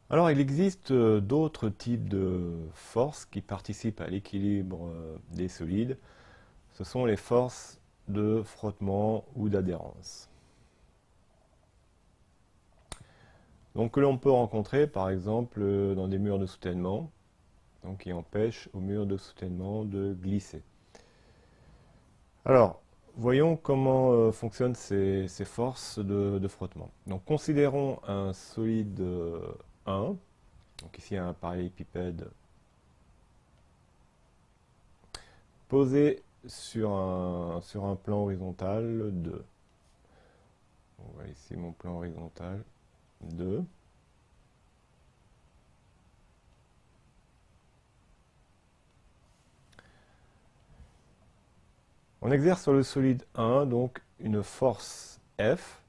Alors, il existe d'autres types de forces qui participent à l'équilibre des solides. Ce sont les forces de frottement ou d'adhérence. Donc, que l'on peut rencontrer, par exemple, dans des murs de soutènement, donc, qui empêchent aux murs de soutènement de glisser. Alors, voyons comment fonctionnent ces forces de frottement. Donc, considérons un solide 1. Donc, ici, un parallélépipède posé sur un plan horizontal 2. On voit ici mon plan horizontal 2. On exerce sur le solide 1 donc une force F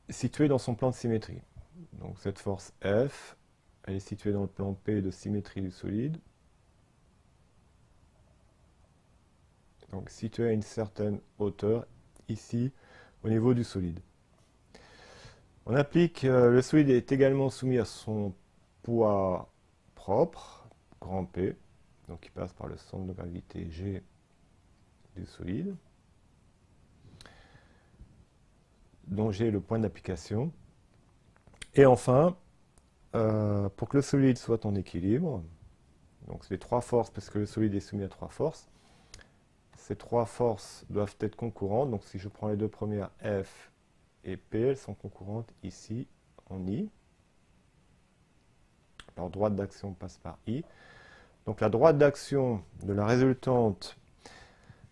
située dans son plan de symétrie. Donc cette force F, elle est située dans le plan P de symétrie du solide. Donc située à une certaine hauteur, ici, au niveau du solide. On applique, le solide est également soumis à son poids propre, grand P, donc qui passe par le centre de gravité G du solide, dont G est le point d'application. Et enfin, pour que le solide soit en équilibre, donc c'est les trois forces, parce que le solide est soumis à trois forces, ces trois forces doivent être concurrentes. Donc si je prends les deux premières, F et P, elles sont concurrentes ici, en I. Leur droite d'action passe par I. Donc la droite d'action de la résultante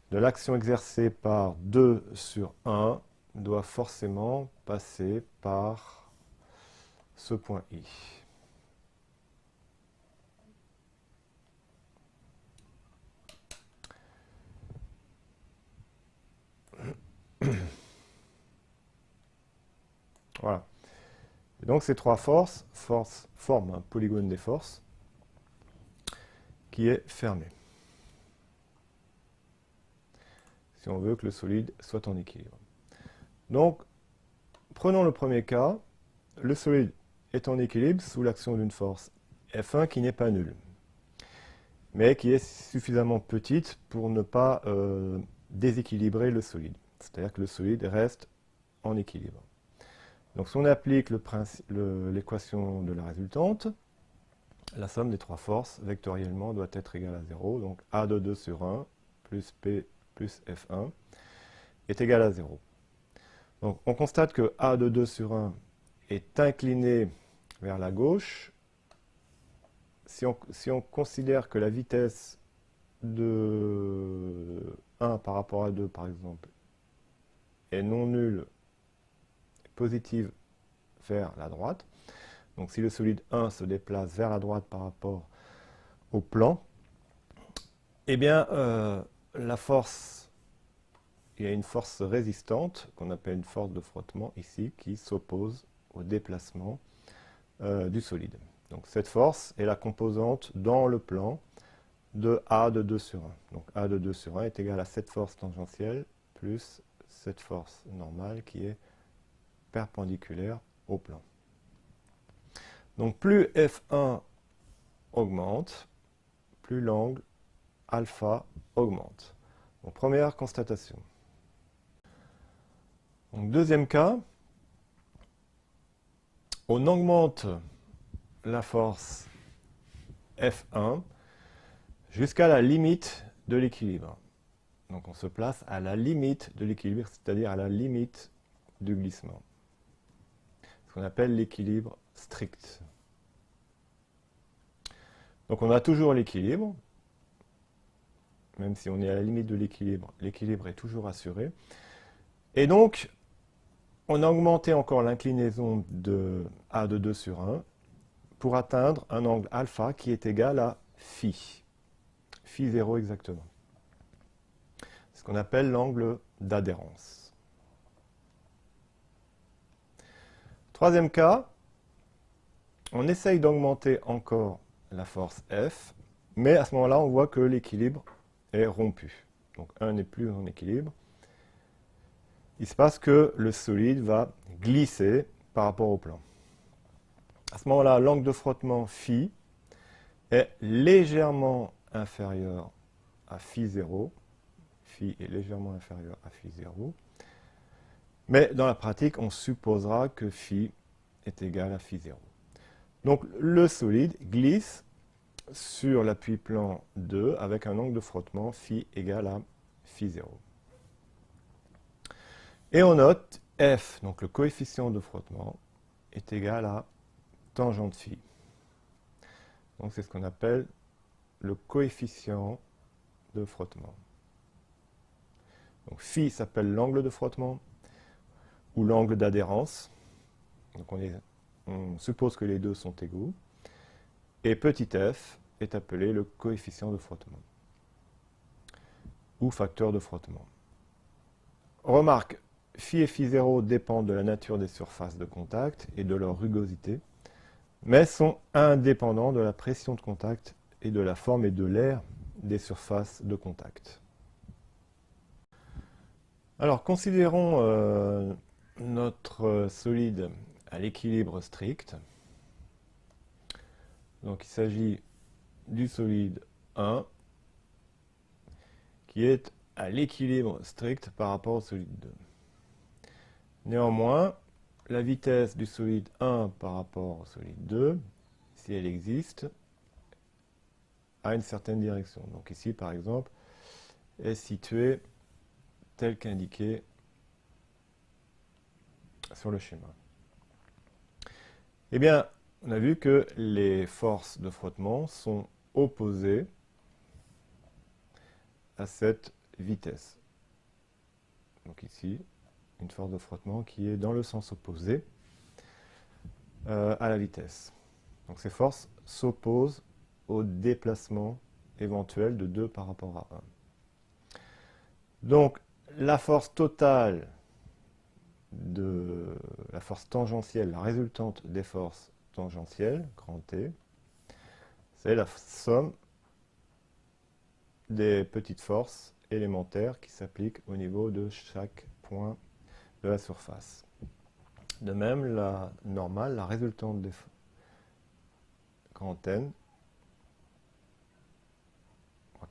de l'action exercée par 2 sur 1 doit forcément passer par ce point I. Voilà. Et donc ces trois forces forment un polygone des forces qui est fermé. Si on veut que le solide soit en équilibre. Donc, prenons le premier cas. Le solide est en équilibre sous l'action d'une force F1 qui n'est pas nulle, mais qui est suffisamment petite pour ne pas déséquilibrer le solide. C'est-à-dire que le solide reste en équilibre. Donc si on applique l'équation de la résultante, la somme des trois forces vectoriellement doit être égale à 0. Donc A de 2 sur 1 plus P plus F1 est égal à 0. Donc on constate que A de 2 sur 1 est incliné vers la gauche. Si on considère que la vitesse de 1 par rapport à 2, par exemple, est non nulle, positive vers la droite, donc si le solide 1 se déplace vers la droite par rapport au plan, eh bien, la force, il y a une force résistante, qu'on appelle une force de frottement ici, qui s'oppose au déplacement du solide. Donc cette force est la composante dans le plan de A de 2 sur 1. Donc A de 2 sur 1 est égal à cette force tangentielle plus cette force normale qui est perpendiculaire au plan. Donc plus F1 augmente, plus l'angle alpha augmente. Donc première constatation. Donc deuxième cas, on augmente la force F1 jusqu'à la limite de l'équilibre. Donc on se place à la limite de l'équilibre, c'est-à-dire à la limite du glissement. Ce qu'on appelle l'équilibre strict. Donc on a toujours l'équilibre, même si on est à la limite de l'équilibre, l'équilibre est toujours assuré. Et donc, on a augmenté encore l'inclinaison de A de 2 sur 1 pour atteindre un angle alpha qui est égal à phi. Phi 0 exactement. Ce qu'on appelle l'angle d'adhérence. Troisième cas, on essaye d'augmenter encore la force F, mais à ce moment-là, on voit que l'équilibre est rompu. Donc 1 n'est plus en équilibre. Il se passe que le solide va glisser par rapport au plan. À ce moment-là, l'angle de frottement phi est légèrement inférieur à phi 0. Phi est légèrement inférieur à phi 0. Mais dans la pratique, on supposera que phi est égal à phi 0. Donc le solide glisse sur l'appui-plan 2 avec un angle de frottement phi égal à phi 0. Et on note f, donc le coefficient de frottement, est égal à tangente phi. Donc c'est ce qu'on appelle le coefficient de frottement. Donc phi s'appelle l'angle de frottement ou l'angle d'adhérence. Donc on suppose que les deux sont égaux. Et petit f est appelé le coefficient de frottement ou facteur de frottement. Remarque, phi et phi 0 dépendent de la nature des surfaces de contact et de leur rugosité, mais sont indépendants de la pression de contact et de la forme et de l'air des surfaces de contact. Alors, considérons notre solide à l'équilibre strict. Donc, il s'agit du solide 1 qui est à l'équilibre strict par rapport au solide 2. Néanmoins, la vitesse du solide 1 par rapport au solide 2, si elle existe, a une certaine direction. Donc ici, par exemple, est située telle qu'indiquée sur le schéma. Eh bien, on a vu que les forces de frottement sont opposées à cette vitesse. Donc ici, une force de frottement qui est dans le sens opposé à la vitesse. Donc ces forces s'opposent au déplacement éventuel de 2 par rapport à 1. Donc la force totale de la force tangentielle, la résultante des forces tangentielles, grand T, c'est la somme des petites forces élémentaires qui s'appliquent au niveau de chaque point de la surface. De même, la normale, la résultante des grand N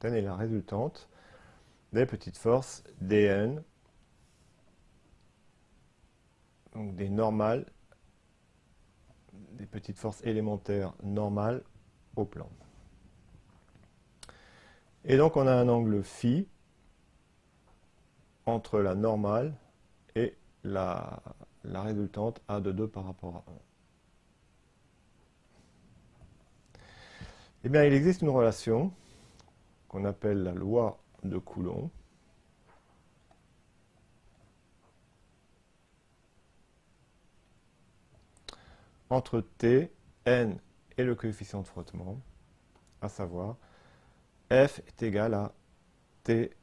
est la résultante des petites forces dN, donc des normales, des petites forces élémentaires normales au plan. Et donc on a un angle phi entre la normale et la résultante A de 2 par rapport à 1. Eh bien, il existe une relation qu'on appelle la loi de Coulomb, entre T, N et le coefficient de frottement, à savoir F est égal à T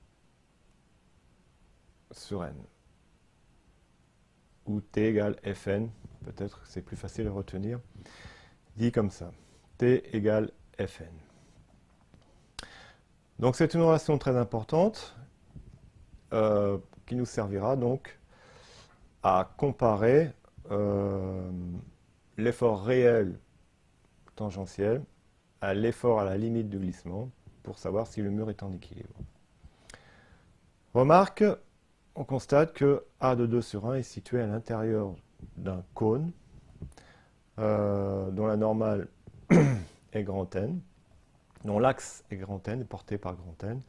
sur N, ou T égale Fn, peut-être que c'est plus facile à retenir, dit comme ça, T égale Fn. Donc c'est une relation très importante qui nous servira donc à comparer l'effort réel tangentiel à l'effort à la limite du glissement pour savoir si le mur est en équilibre. Remarque, on constate que A de 2 sur 1 est situé à l'intérieur d'un cône dont la normale est grand N, dont l'axe est grand N, est porté par grand N,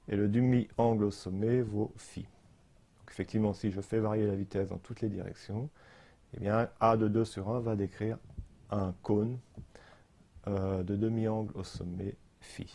et le demi-angle au sommet vaut phi. Donc effectivement, si je fais varier la vitesse dans toutes les directions, eh bien A de 2 sur 1 va décrire un cône de demi-angle au sommet phi.